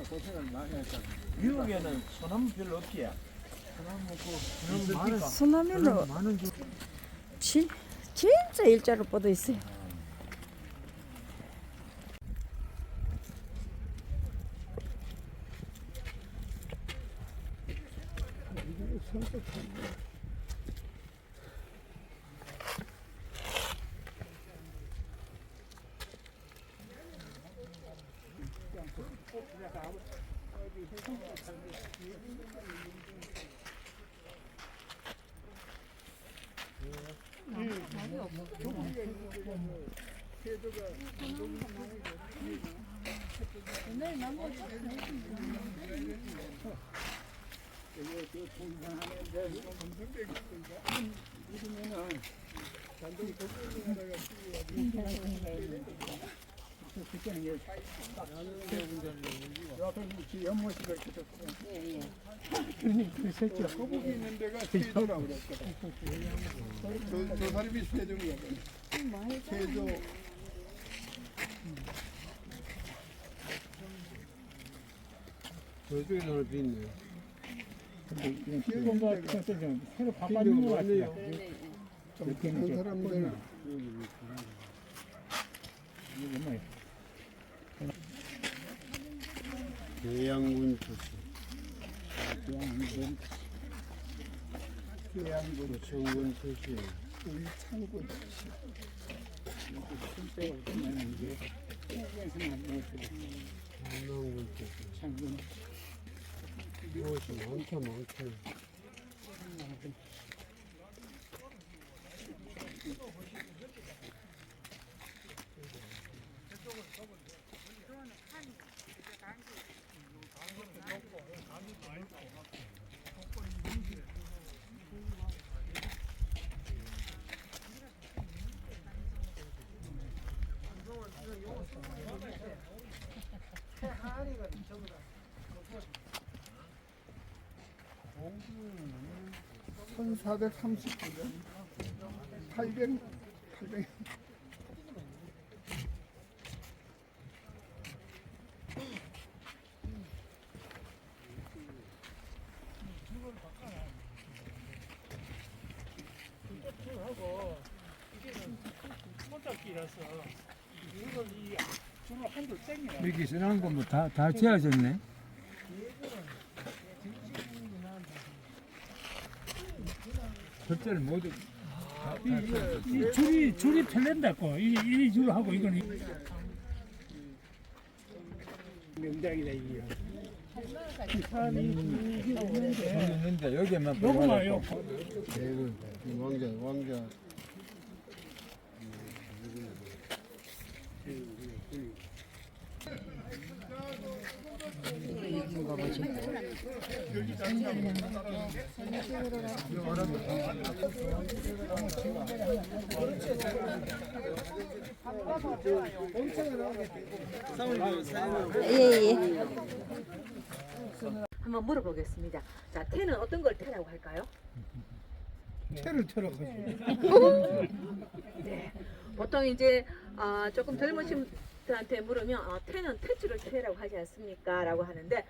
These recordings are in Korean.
고생을 많이 했잖아. 미국에는 소나무 별로 없기야. 소나무로 진짜 일자로 뻗어 있어요. 연못이가 있었어. 그 새끼가 거북이 있는 데가 세조라고 그랬거든. 저 사람이 세조야. 세조. 저쪽에 하나 더 있네. 뭔가 새로 바꿔준 것 같아요. 그 사람들 계양군 도시, 계양군 도청군 도시, 우리 창군 순대가 보면 이게 한국에서는 한남군 도시. 창군 무엇이 많다 많다. 천 1439년 800 이렇게 쓰는 거뭐 다 지어졌네. 절대를 모두 이 줄이 틀린다고 이 줄하고 이건 명당이다 이게. 있는데 여기만 요거요. 왕자. 예예. 한번 물어보겠습니다. 자, 태는 어떤 걸 태라고 할까요? 채를 털어가지고. 네. 보통 이제 조금 젊으신 분한테 물으면 태는 탯줄을 태라고 하지 않습니까? 라고 하는데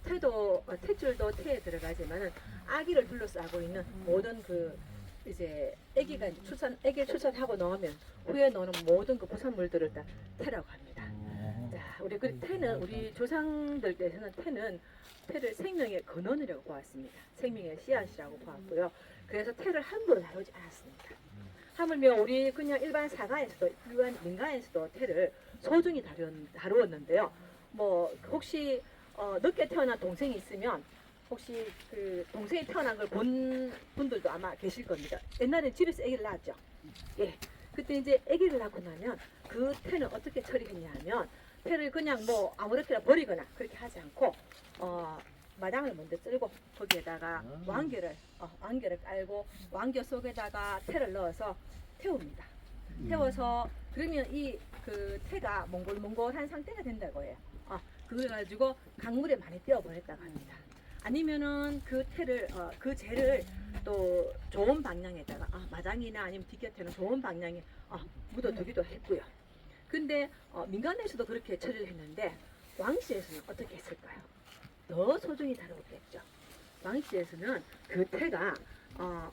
태도 탯줄도 태에 들어가지만은 아기를 둘러싸고 있는 모든 그 이제 아기가 이제 아기를 출산하고 나오면 후에 나오는 모든 그 부산물들을 다 태라고 합니다. 자, 우리 그 태는 우리 조상들께서는 태를 생명의 근원이라고 보았습니다. 생명의 씨앗이라고 보았고요. 그래서 태를 함부로 다루지 않았습니다. 하물며 우리 그냥 일반 사가에서도 일반 민가에서도 태를 소중히 다루었는데요. 뭐 혹시 늦게 태어난 동생이 있으면 혹시 그 동생이 태어난 걸 본 분들도 아마 계실 겁니다. 옛날에 집에서 아기를 낳았죠. 예. 그때 이제 아기를 낳고 나면 그 태는 어떻게 처리했냐면 태를 그냥 뭐 아무렇게나 버리거나 그렇게 하지 않고 마당을 먼저 쓸고 거기에다가 왕겨를 깔고 왕겨 속에다가 태를 넣어서 태웁니다. 태워서 그러면 이 그 태가 몽골몽골한 상태가 된다고 해요. 그래가지고 강물에 많이 띄어보냈다고 합니다. 아니면은 그 태를 그 재를 또 좋은 방향에다가 마당이나 아니면 뒷곁에는 좋은 방향에 묻어두기도 했고요. 근데 민간에서도 그렇게 처리를 했는데 왕실에서는 어떻게 했을까요? 더 소중히 다루었겠죠. 왕실에서는 그 태가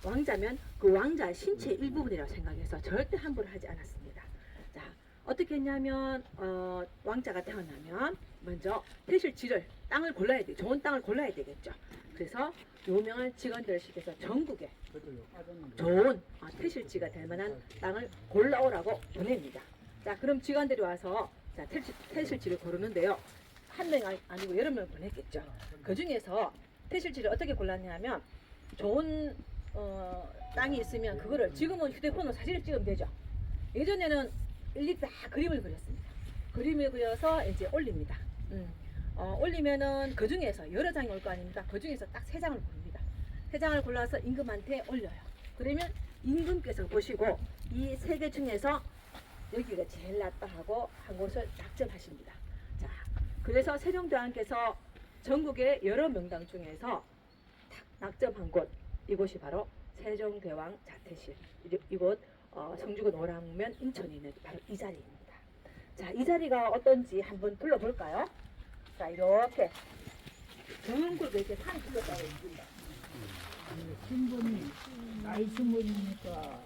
왕자면 그 왕자의 신체 일부분이라고 생각해서 절대 함부로 하지 않았습니다. 자, 어떻게 했냐면 왕자가 태어나면 먼저 태실지를 땅을 골라야 돼. 좋은 땅을 골라야 되겠죠. 그래서 유명한 직원들을 시켜서 전국에 좋은 태실지가 될 만한 땅을 골라오라고 보냅니다. 자, 그럼 직원들이 와서 자, 태실지를 고르는데요. 한 명 아니고 여러 명 보냈겠죠. 그 중에서 태실지를 어떻게 골랐냐면 좋은 땅이 있으면 그거를 지금은 휴대폰으로 사진을 찍으면 되죠. 예전에는 일일이 다 그림을 그렸습니다. 그림을 그려서 이제 올립니다. 올리면은 그 중에서 여러 장이 올 거 아닙니까? 그 중에서 딱 3장을 고릅니다. 3장을 골라서 임금한테 올려요. 그러면 임금께서 보시고 이 3개 중에서 여기가 제일 낫다 하고 한 곳을 낙점하십니다. 자, 그래서 세종대왕께서 전국의 여러 명당 중에서 딱 낙점한 곳, 이곳이 바로 세종대왕 자택실. 이곳 성주군 오랑면 인천에 있는 바로 이 자리입니다. 자, 이 자리가 어떤지 한번 둘러볼까요? 자, 이렇게 둥글게 이렇게 산 둘러싸고 있습니다. 신분이 나이 신분이니까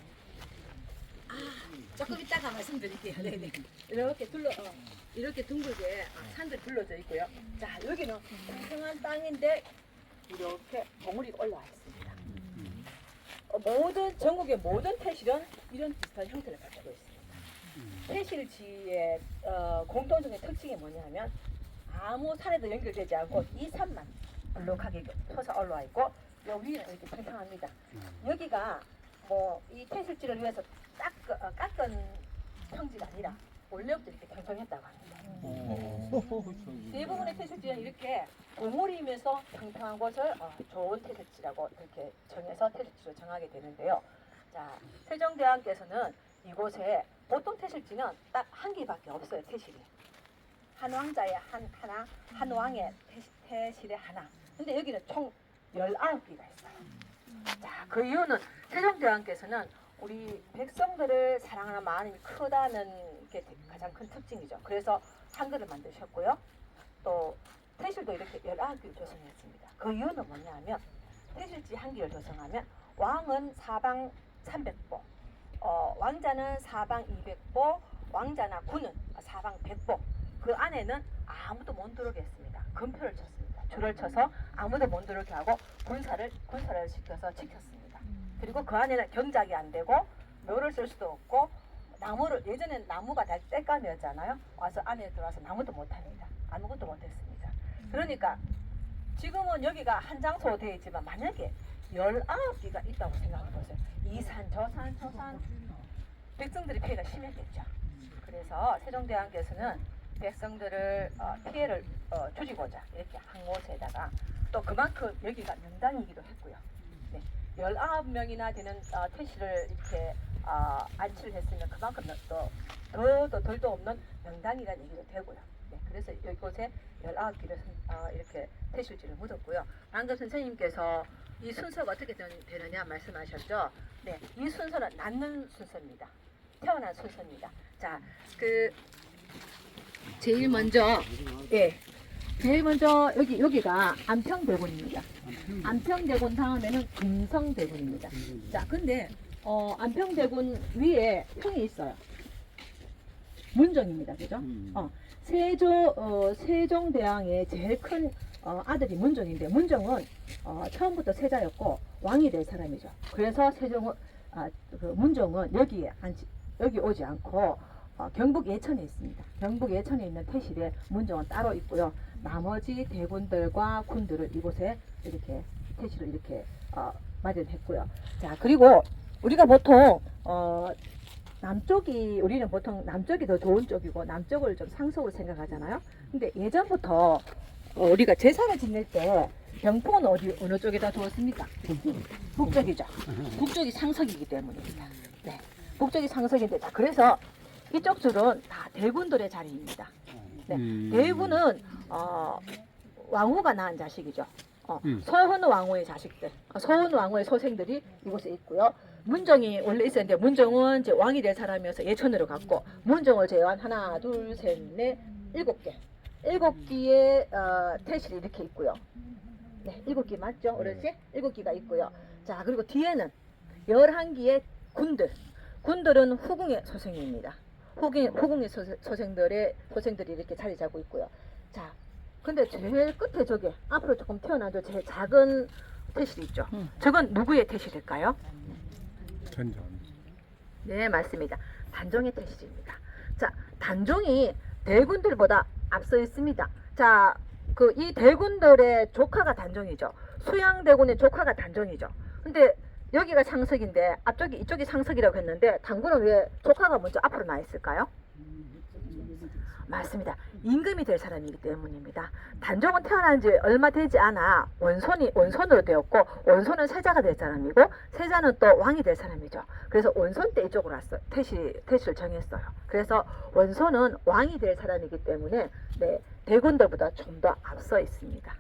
조금 이따가 말씀드릴게요. 네네. 이렇게 이렇게 둥글게 산들이 둘러져 있고요. 자, 여기는 평평한 땅인데 이렇게 봉우리가 올라와 있습니다. 모든 전국의 모든 태실은 이런 비슷한 형태를 가지고 있습니다. 태실지의 공통적인 특징이 뭐냐면 아무 산에도 연결되지 않고 이 산만 얼룩하게 솟아 올라와 있고 요 위는 이렇게 평평합니다. 여기가 뭐 이 태실지를 위해서 깎은 평지가 아니라 원래부터 이렇게 평평했다고 합니다. 대부분의 태실지는 이렇게 봉우리면서 평평한 곳을 좋은 태실지라고 이렇게 정해서 태실지로 정하게 되는데요. 자, 세종대왕께서는 이곳에 보통 태실지는 딱 한 개밖에 없어요. 태실이 한 왕자의 하나, 한 왕의 태실의 하나. 근데 여기는 총 19개가 있어요. 자, 그 이유는 세종대왕께서는 우리 백성들을 사랑하는 마음이 크다는 게 가장 큰 특징이죠. 그래서 한글을 만드셨고요. 또 태실도 이렇게 19개를 조성했습니다. 그 이유는 뭐냐면 태실지 한 개를 조성하면 왕은 사방 300보, 왕자는 사방 200보, 왕자나 군은 사방 100보. 그 안에는 아무도 못 들어오게 했습니다. 금표를 쳤습니다. 줄을 쳐서 아무도 못 들어오게 하고 군사를 시켜서 지켰습니다. 그리고 그 안에는 경작이 안 되고 묘를 쓸 수도 없고 나무를 예전엔 나무가 다 땔감이었잖아요. 와서 안에 들어와서 나무도 못합니다. 아무것도 못했습니다. 그러니까 지금은 여기가 한 장소로 되어 있지만 만약에 19개가 있다고 생각해 보세요. 이 산, 저 산, 저 산 백성들의 피해가 심했겠죠. 그래서 세종대왕께서는 백성들을 피해를 줄이고자 이렇게 한 곳에다가 또 그만큼 여기가 명당이기도 했고요. 네, 19명이나 되는 태실을 이렇게 안치를 했으면 그만큼 더도 덜도 없는 명당이라는 얘기도 되고요. 네, 그래서 이곳에 19개를 이렇게 태실지를 묻었고요. 방금 선생님께서 이 순서가 어떻게 되느냐 말씀하셨죠? 네, 이 순서는 낳는 순서입니다. 태어난 순서입니다. 자, 제일 먼저 여기가 안평대군입니다. 안평대군 다음에는 금성대군입니다. 자, 근데 안평대군 위에 평이 있어요. 문정입니다, 그죠? 세종대왕의 제일 큰 아들이 문정인데 문정은 처음부터 세자였고 왕이 될 사람이죠. 그래서 문정은 여기 오지 않고 경북 예천에 있습니다. 경북 예천에 있는 태실에 문정은 따로 있고요. 나머지 대군들과 군들을 이곳에 이렇게 태실을 이렇게 마련했고요. 자, 그리고 우리가 보통 우리는 보통 남쪽이 더 좋은 쪽이고 남쪽을 좀 상속을 생각하잖아요. 근데 예전부터 우리가 제사를 지낼 때 병풍은 어느 쪽에다 두었습니까? 북쪽이죠. 북쪽이 상석이기 때문입니다. 네, 북쪽이 상석인데, 자, 그래서 이쪽 줄은 다 대군들의 자리입니다. 네, 대군은 왕후가 낳은 자식이죠. 서훈 왕후의 자식들, 서훈 왕후의 소생들이 이곳에 있고요. 문정이 원래 있었는데 문정은 이제 왕이 될 사람이어서 예천으로 갔고 문정을 제외한 하나, 둘, 셋, 넷, 7개. 7기의 태실이 이렇게 있고요. 네, 7기 맞죠? 어르신? 7기가 있고요. 자, 그리고 뒤에는 11기의 군들. 군들은 후궁의 소생입니다. 후궁의 소생들이 이렇게 자리 잡고 있고요. 자, 근데 제일 끝에 저게 앞으로 조금 튀어나온 제일 작은 태실이 있죠. 저건 누구의 태실일까요? 전전. 네, 맞습니다. 단종의 태실입니다. 자, 단종이 대군들보다 앞서 있습니다. 자, 그 이 대군들의 조카가 단종이죠. 수양대군의 조카가 단종이죠. 근데 여기가 상석인데 이쪽이 상석이라고 했는데 단군은 왜 조카가 먼저 앞으로 나 있을까요? 맞습니다. 임금이 될 사람이기 때문입니다. 단종은 태어난 지 얼마 되지 않아 원손으로 되었고, 원손은 세자가 될 사람이고, 세자는 또 왕이 될 사람이죠. 그래서 원손 때 이쪽으로 왔어요. 태실을 정했어요. 그래서 원손은 왕이 될 사람이기 때문에 네, 대군들보다 좀 더 앞서 있습니다.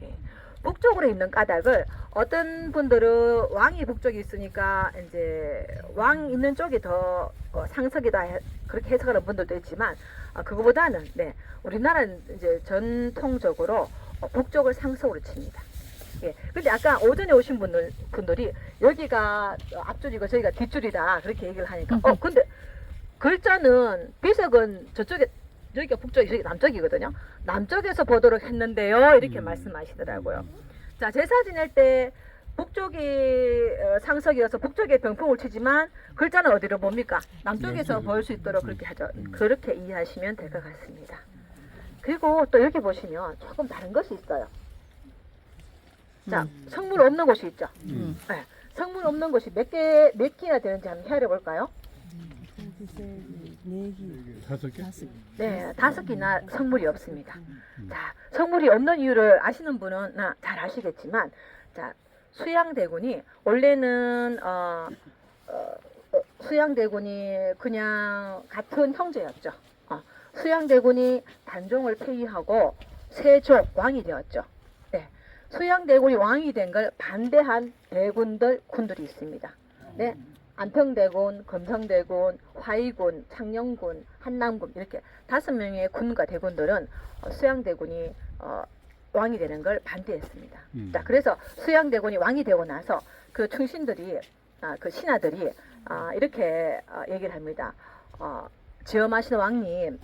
예. 북쪽으로 있는 까닭을 어떤 분들은 왕이 북쪽에 있으니까 이제 왕 있는 쪽이 더 상석이다 그렇게 해석하는 분들도 있지만 그거보다는 네, 우리나라는 이제 전통적으로 북쪽을 상석으로 칩니다. 예. 근데 아까 오전에 오신 분들이 여기가 앞줄이고 저기가 뒷줄이다 그렇게 얘기를 하니까 근데 글자는 비석은 저쪽에 여기가 북쪽이 저기 남쪽이거든요. 남쪽에서 보도록 했는데요. 이렇게 말씀하시더라고요. 자, 제사 지낼 때 북쪽이 상석이어서 북쪽에 병풍을 치지만 글자는 어디로 봅니까? 남쪽에서 볼 수 있도록 그렇게 하죠. 그렇게 이해하시면 될 것 같습니다. 그리고 또 여기 보시면 조금 다른 것이 있어요. 자, 성물 없는 곳이 있죠. 네, 성물 없는 곳이 몇 개나 되는지 한번 헤아려 볼까요? 5개? 네, 5개나 성물이 없습니다. 자, 성물이 없는 이유를 아시는 분은 잘 아시겠지만, 자, 수양대군이 원래는 수양대군이 그냥 같은 형제였죠. 수양대군이 단종을 폐위하고 세종 왕이 되었죠. 네, 수양대군이 왕이 된 걸 반대한 군들이 있습니다. 네. 안평대군, 금성대군, 화의군, 창녕군, 한남군 이렇게 5명의 군과 대군들은 수양대군이 왕이 되는 걸 반대했습니다. 자, 그래서 수양대군이 왕이 되고 나서 그 충신들이 그 신하들이 이렇게 얘기를 합니다. 지엄하신 왕님,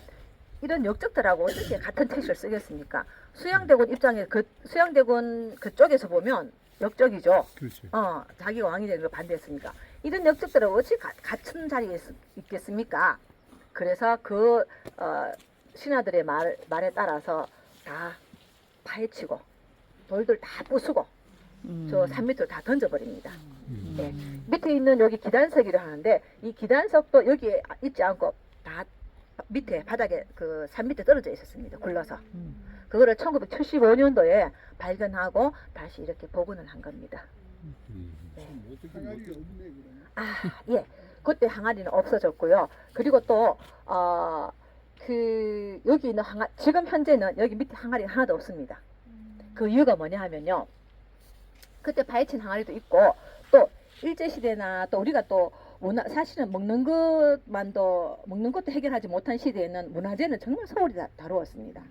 이런 역적들하고 어떻게 같은 택시를 쓰겠습니까? 수양대군 입장에 수양대군 그쪽에서 보면 역적이죠. 그렇지. 자기가 왕이 되는 걸 반대했으니까. 이런 역적들은 어찌 같은 자리에 있겠습니까? 그래서 그 신하들의 말에 따라서 다 파헤치고 돌들 다 부수고 저 산 밑으로 다 던져버립니다. 네. 밑에 있는 여기 기단석이라 하는데 이 기단석도 여기에 있지 않고 다 밑에 바닥에 그 산 밑에 떨어져 있었습니다. 굴러서. 그거를 1975년도에 발견하고 다시 이렇게 복원을 한 겁니다. 네. 항아리 없네 그러면. 예. 그때 항아리는 없어졌고요. 그리고 또 여기 있는 지금 현재는 여기 밑에 항아리가 하나도 없습니다. 그 이유가 뭐냐 하면요. 그때 파헤친 항아리도 있고 또 일제시대나 또 우리가 또 사실은 먹는 것도 해결하지 못한 시대에는 문화재는 정말 소홀히 다루었습니다.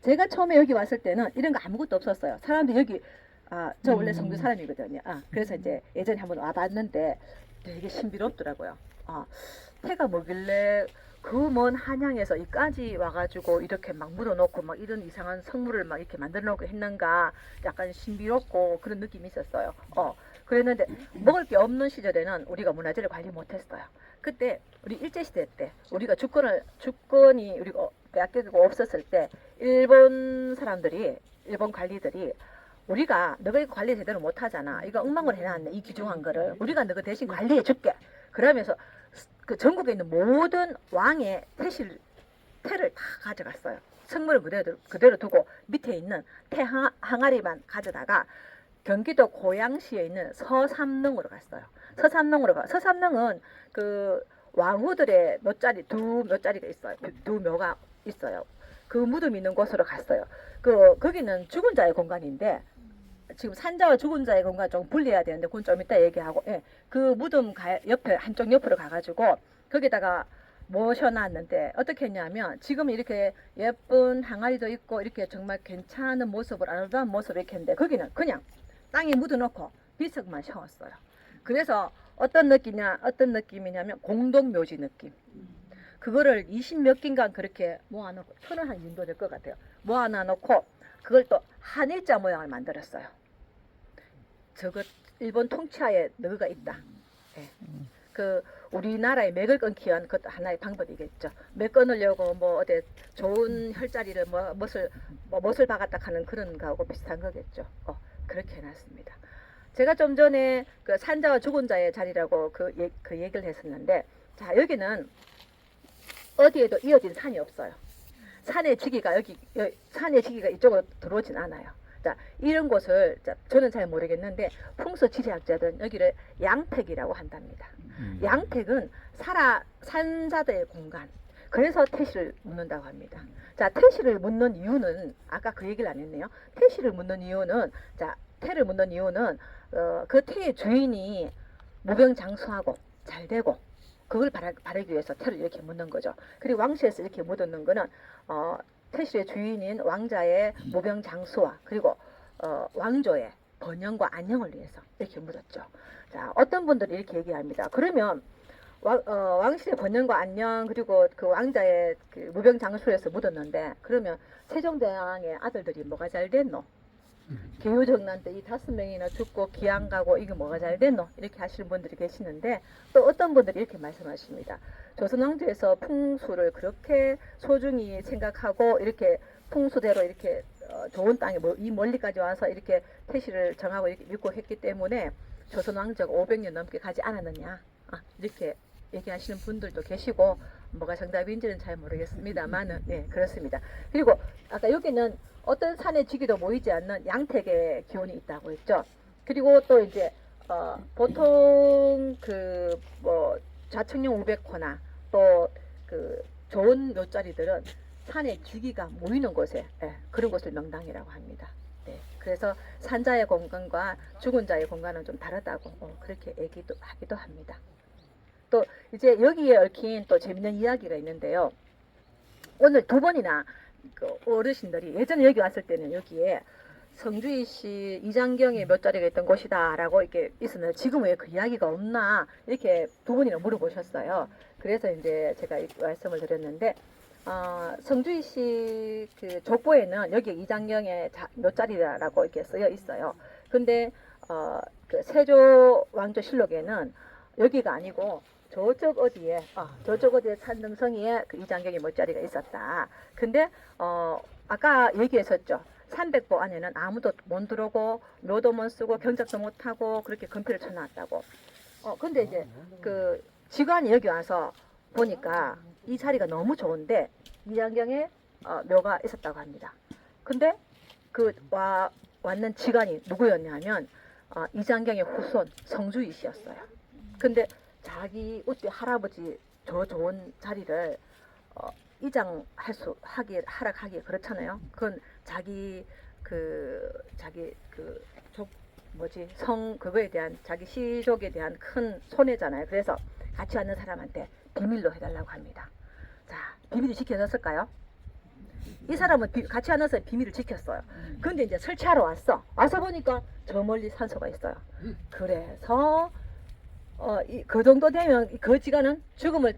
제가 처음에 여기 왔을 때는 이런 거 아무것도 없었어요. 사람들이 여기 저 원래 성주 사람이거든요. 그래서 이제 예전에 한번 와봤는데 되게 신비롭더라고요. 태가 뭐길래 그 먼 한양에서 이까지 와가지고 이렇게 막 묻어놓고 막 이런 이상한 성물을 막 이렇게 만들어놓고 했는가 약간 신비롭고 그런 느낌이 있었어요. 그랬는데 먹을 게 없는 시절에는 우리가 문화재를 관리 못했어요. 그때 우리 일제시대 때 우리가 주권이 우리가 빼앗기고 없었을 때 일본 관리들이 우리가 너가 이거 관리 제대로 못하잖아. 이거 엉망을 해놨네. 이 귀중한 거를 우리가 너가 대신 관리해 줄게. 그러면서 그 전국에 있는 모든 왕의 태를 다 가져갔어요. 성물을 그대로 두고 밑에 있는 태 항아리만 가져다가 경기도 고양시에 있는 서삼릉으로 갔어요. 서삼릉은 그 왕후들의 두 묘자리가 있어요. 두 묘가 있어요. 그 무덤 있는 곳으로 갔어요. 거기는 죽은 자의 공간인데 지금 산자와 죽은 자의 공간 좀 분리해야 되는데 그건 좀 이따 얘기하고 그 무덤 한쪽 옆으로 가가지고 거기다가 모셔놨는데 어떻게 했냐면 지금 이렇게 예쁜 항아리도 있고 이렇게 정말 괜찮은 모습을 아름다운 모습을 이렇게 했는데 거기는 그냥 땅에 묻어놓고 비석만 세웠어요. 그래서 어떤 느낌이냐면 공동묘지 느낌. 그거를 20몇 개인가 그렇게 모아놓고 천원 한 정도 될 것 같아요. 모아놔놓고 그걸 또 한일자 모양을 만들었어요. 저거 일본 통치하에 너가 있다. 예. 그 우리나라의 맥을 끊기 위한 그것도 하나의 방법이겠죠. 맥 끊으려고 뭐 어디 좋은 혈자리를 못을 박았다 하는 그런 거하고 비슷한 거겠죠. 그렇게 해놨습니다. 제가 좀 전에 그 산자와 죽은 자의 자리라고 그 얘기를 했었는데, 자 여기는 어디에도 이어진 산이 없어요. 산의 지기가 산의 지기가 이쪽으로 들어오진 않아요. 자, 이런 곳을 저는 잘 모르겠는데 풍수 지리학자들은 여기를 양택이라고 한답니다. 양택은 산자들의 공간. 그래서 태시를 묻는다고 합니다. 자, 태시를 묻는 이유는 아까 그 얘기를 안 했네요. 태시를 묻는 이유는 태를 묻는 이유는 그 태의 주인이 무병장수하고 잘 되고 그걸 바라기 위해서 태를 이렇게 묻는 거죠. 그리고 왕실에서 이렇게 묻는 거는 태실의 주인인 왕자의 무병장수와 그리고 왕조의 번영과 안녕을 위해서 이렇게 묻었죠. 자, 어떤 분들이 이렇게 얘기합니다. 그러면 왕실의 번영과 안녕 그리고 그 왕자의 그 무병장수에서 묻었는데 그러면 세종대왕의 아들들이 뭐가 잘 됐노? 기후정난 때 이 5명이나 죽고 기양 가고 이게 뭐가 잘 됐노? 이렇게 하시는 분들이 계시는데 또 어떤 분들이 이렇게 말씀하십니다. 조선왕조에서 풍수를 그렇게 소중히 생각하고 이렇게 풍수대로 이렇게 좋은 땅에 이 멀리까지 와서 이렇게 태시를 정하고 이렇게 믿고 했기 때문에 조선왕조가 500년 넘게 가지 않았느냐 이렇게 얘기하시는 분들도 계시고 뭐가 정답인지는 잘 모르겠습니다만은 네 그렇습니다. 그리고 아까 여기는 어떤 산의 지기도 모이지 않는 양택의 기운이 있다고 했죠. 그리고 또 이제 보통 그 뭐 좌측령 500호나 또 그 좋은 묘자리들은 산의 지기가 모이는 곳에 그런 곳을 명당이라고 합니다. 네, 그래서 산자의 공간과 죽은 자의 공간은 좀 다르다고 그렇게 하기도 합니다. 또 이제 여기에 얽힌 또 재밌는 이야기가 있는데요. 오늘 2번이나 그 어르신들이 예전에 여기 왔을 때는 여기에 성주이시 이장경의 몇 자리가 있던 곳이다 라고 이렇게 있었는데 지금 왜 그 이야기가 없나 이렇게 2번이나 물어보셨어요. 그래서 이제 제가 이 말씀을 드렸는데 성주이시 그 족보에는 여기 이장경의 몇 자리라고 이렇게 쓰여 있어요. 근데 그 세조 왕조 실록에는 여기가 아니고 저쪽 어디에 산등성이에 그 이장경의 못자리가 있었다. 근데 아까 얘기했었죠. 300보 안에는 아무도 못 들어오고 묘도 못 쓰고 경작도 못 하고 그렇게 금피를 쳐놨다고. 근데 이제 그 지관이 여기 와서 보니까 이 자리가 너무 좋은데 이장경에 묘가 있었다고 합니다. 근데 그 왔는 지관이 누구였냐면 이장경의 후손 성주이 씨였어요. 근데 자기 우리 할아버지 저 좋은 자리를 하락하기 그렇잖아요. 그건 그거에 대한 자기 시족에 대한 큰 손해잖아요. 그래서 같이 왔는 사람한테 비밀로 해달라고 합니다. 자, 비밀이 지켜졌을까요? 이 사람은 같이 왔는 사람이 비밀을 지켰어요. 근데 이제 설치하러 와서 보니까 저 멀리 산소가 있어요. 그래서 그 정도 되면 그 지간은 죽음을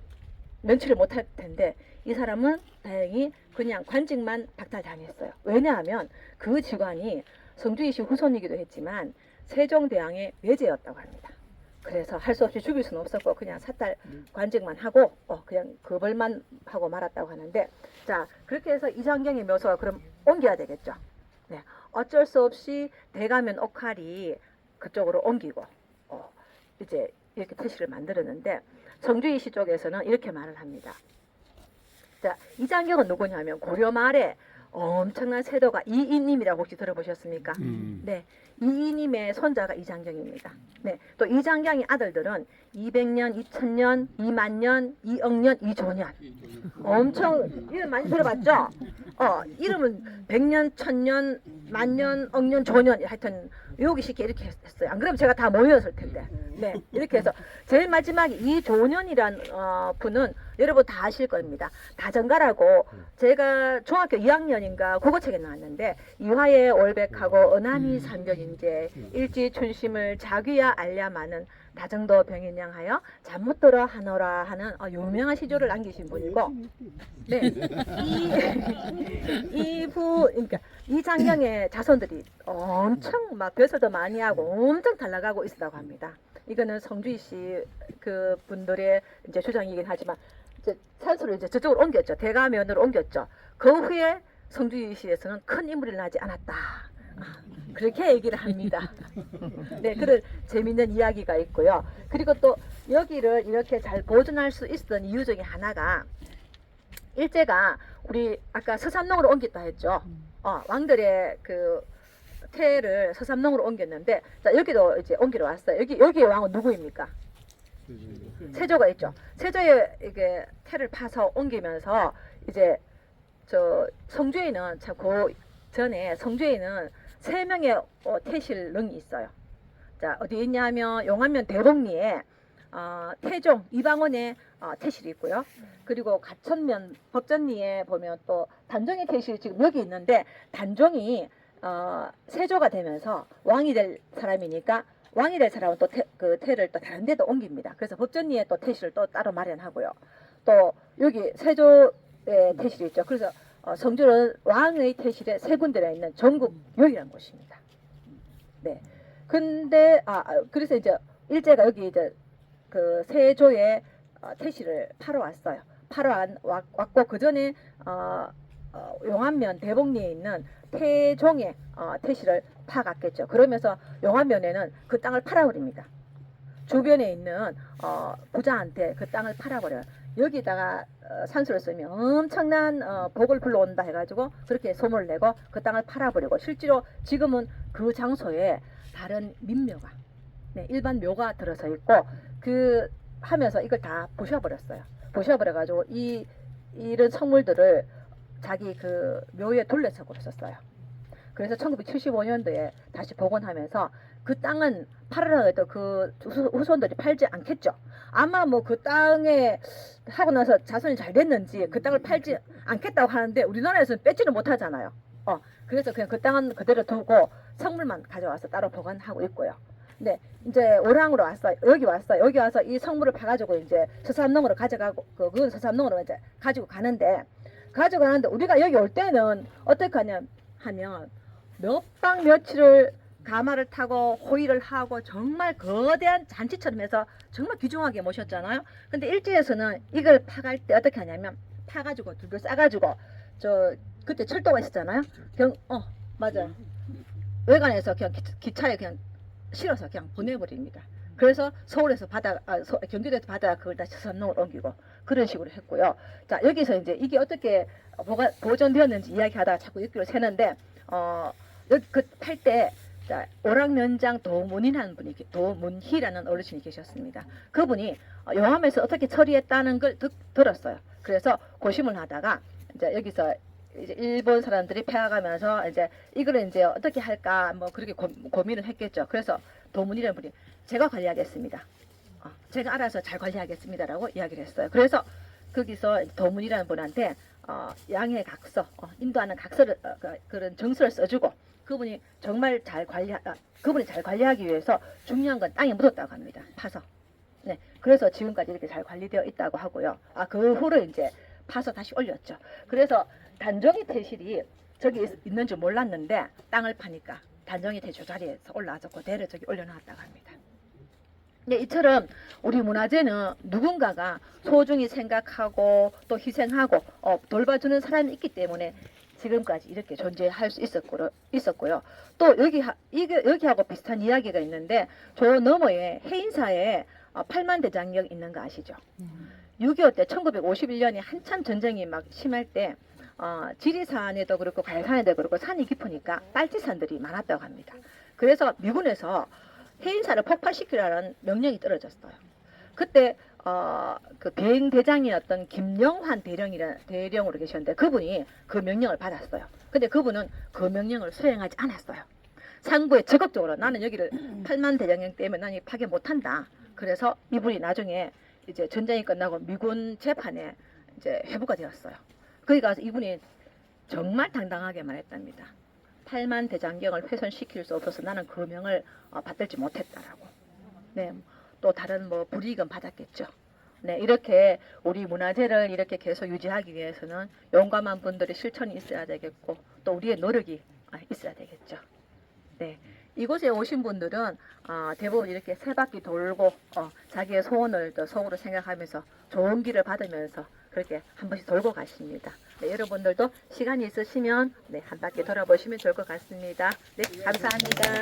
면치를 못할 텐데 이 사람은 다행히 그냥 관직만 박탈당했어요. 왜냐하면 그 직관이 성주이시 후손이기도 했지만 세종대왕의 외제였다고 합니다. 그래서 할 수 없이 죽일 수는 없었고 그냥 사탈 관직만 하고 그냥 거벌만 하고 말았다고 하는데 자 그렇게 해서 이장경의 묘소가 그럼 옮겨야 되겠죠. 네, 어쩔 수 없이 대가면 옥칼이 그쪽으로 옮기고 이제 이렇게 태시를 만들었는데 성주이시 쪽에서는 이렇게 말을 합니다. 자, 이장경은 누구냐면 고려 말에 엄청난 세도가 이이님이라고 혹시 들어보셨습니까? 네, 이이님의 손자가 이장경입니다. 네, 또 이장경의 아들들은 200년, 2000년, 2만년, 2억년, 2조년. 엄청 이름 많이 들어봤죠? 이름은 100년, 1000년, 만년, 억년, 조년 하여튼 외우기 쉽게 이렇게 했어요. 안 그러면 제가 다 모였을 텐데. 네, 이렇게 해서 제일 마지막에 이조년이란 분은 여러분 다 아실 겁니다. 다정가라고 제가 중학교 2학년인가 국어책에 나왔는데 이화의 올백하고 은하미 삼변인제 일지춘심을 자귀야 알야마는 다정도 병인양하여 잠 못 들어 하노라 하는 유명한 시조를 남기신 분이고 네. 그러니까 이 장경의 자손들이 엄청 막 벼슬도 많이 하고 엄청 잘 나가고 있다고 합니다. 이거는 성주희 씨 그 분들의 이제 주장이긴 하지만 이제 산소를 이제 저쪽으로 옮겼죠. 대가면으로 옮겼죠. 그 후에 성주희 씨에서는 큰 인물이 나지 않았다. 그렇게 얘기를 합니다. 네, 그런 재밌는 이야기가 있고요. 그리고 또 여기를 이렇게 잘 보존할 수 있었던 이유 중에 하나가 일제가 우리 아까 서삼농으로 옮겼다 했죠. 왕들의 그 태를 서삼농으로 옮겼는데 자 여기도 이제 옮기러 왔어요. 여기의 왕은 누구입니까? 세조가 있죠. 세조의 이게 태를 파서 옮기면서 이제 저 성주에는 참 그 전에 성주에는 3명의 태실릉이 있어요. 자 어디 있냐면 용안면 대복리에 태종 이방원의 태실이 있고요. 그리고 가천면 법전리에 보면 또 단종의 태실이 지금 여기 있는데 단종이 세조가 되면서 왕이 될 사람이니까 왕이 될 사람은 또 그 태를 또 다른 데도 옮깁니다. 그래서 법전리에 또 태실을 또 따로 마련하고요. 또 여기 세조의 태실이 있죠. 그래서 성주는 왕의 태실에 3군데나 있는 전국 유일한 곳입니다. 네. 근데 그래서 이제 일제가 여기 이제 그 세조의 태실을 파러 왔어요. 파러 왔고 그 전에 용안면 대복리에 있는 태종의 태실을 파갔겠죠. 그러면서 용안면에는 그 땅을 팔아버립니다. 주변에 있는 부자한테 그 땅을 팔아버려요. 여기다가 산수를 쓰면 엄청난 복을 불러온다 해가지고 그렇게 소문을 내고 그 땅을 팔아버리고 실제로 지금은 그 장소에 다른 민묘가 일반 묘가 들어서 있고 그 하면서 이걸 다 부셔버렸어요. 부셔버려가지고 이런 성물들을 자기 그 묘에 둘레석으로 썼어요. 그래서 1975년도에 다시 복원하면서 그 땅은 팔으라 해도 그 후손들이 팔지 않겠죠. 아마 뭐 그 땅에 하고 나서 자손이 잘 됐는지 그 땅을 팔지 않겠다고 하는데 우리나라에서는 뺏지는 못하잖아요. 그래서 그냥 그 땅은 그대로 두고 성물만 가져와서 따로 보관하고 있고요. 네, 이제 오랑으로 왔어요. 여기 왔어요. 여기 와서 이 성물을 파가지고 이제 서삼농으로 가져가고 그건 서삼농으로 이제 가지고 가는데 우리가 여기 올 때는 어떻게 하면 몇 박 며칠을 가마를 타고 호의를 하고 정말 거대한 잔치처럼 해서 정말 귀중하게 모셨잖아요. 근데 일제에서는 이걸 파갈 때 어떻게 하냐면 파가지고 둘둘 싸가지고 그때 철도가 있었잖아요. 맞아요. 외관에서 그냥 기차에 그냥 실어서 그냥 보내버립니다. 그래서 서울에서 경기도에서 바다가 그걸 다시 서삼농으로 옮기고 그런 식으로 했고요. 자 여기서 이제 이게 어떻게 보존되었는지 이야기하다가 자꾸 여기로 새는데 여기 그 탈 때 오락면장 도문희라는 어르신이 계셨습니다. 그분이 용암에서 어떻게 처리했다는 걸 들었어요. 그래서 고심을 하다가 이제 여기서 이제 일본 사람들이 패가면서 이제 이거를 이제 어떻게 할까 뭐 그렇게 고민을 했겠죠. 그래서 도문이라는 분이 제가 관리하겠습니다. 제가 알아서 잘 관리하겠습니다라고 이야기를 했어요. 그래서 거기서 도문이라는 분한테 양해 각서, 인도하는 각서를 그런 정서를 써주고 그분이 잘 관리하기 위해서 중요한 건 땅에 묻었다고 합니다. 파서. 네, 그래서 지금까지 이렇게 잘 관리되어 있다고 하고요. 그 후로 이제 파서 다시 올렸죠. 그래서 단종의 태실이 저기 있는 줄 몰랐는데 땅을 파니까 단종의 태실 자리에서 올라와서 그대로 저기 올려놨다고 합니다. 네, 이처럼 우리 문화재는 누군가가 소중히 생각하고 또 희생하고 돌봐주는 사람이 있기 때문에 지금까지 이렇게 존재할 수 있었고요. 또 여기하고 비슷한 이야기가 있는데 저 너머에 해인사에 8만 대장경 있는 거 아시죠? 6.25 때 1951년에 한참 전쟁이 막 심할 때 지리산에도 그렇고 갈산에도 그렇고 산이 깊으니까 빨치산들이 많았다고 합니다. 그래서 미군에서 해인사를 폭발시키라는 명령이 떨어졌어요. 그때 그 비행대장이었던 김영환 대령으로 계셨는데 그분이 그 명령을 받았어요. 근데 그분은 그 명령을 수행하지 않았어요. 상부에 적극적으로 나는 여기를 8만 대장경 때문에 나는 파괴 못한다. 그래서 이분이 나중에 이제 전쟁이 끝나고 미군 재판에 이제 회부가 되었어요. 거기 가서 이분이 정말 당당하게 말했답니다. 8만 대장경을 훼손시킬 수 없어서 나는 그 명을 받들지 못했다라고. 네, 또 다른 뭐 불이익은 받았겠죠. 네, 이렇게 우리 문화재를 이렇게 계속 유지하기 위해서는 용감한 분들의 실천이 있어야 되겠고 또 우리의 노력이 있어야 되겠죠. 네, 이곳에 오신 분들은 대부분 이렇게 세 바퀴 돌고 자기의 소원을 또 속으로 생각하면서 좋은 길을 받으면서 그렇게 한 번씩 돌고 가십니다. 네, 여러분들도 시간이 있으시면 네, 한 바퀴 돌아보시면 좋을 것 같습니다. 네, 감사합니다.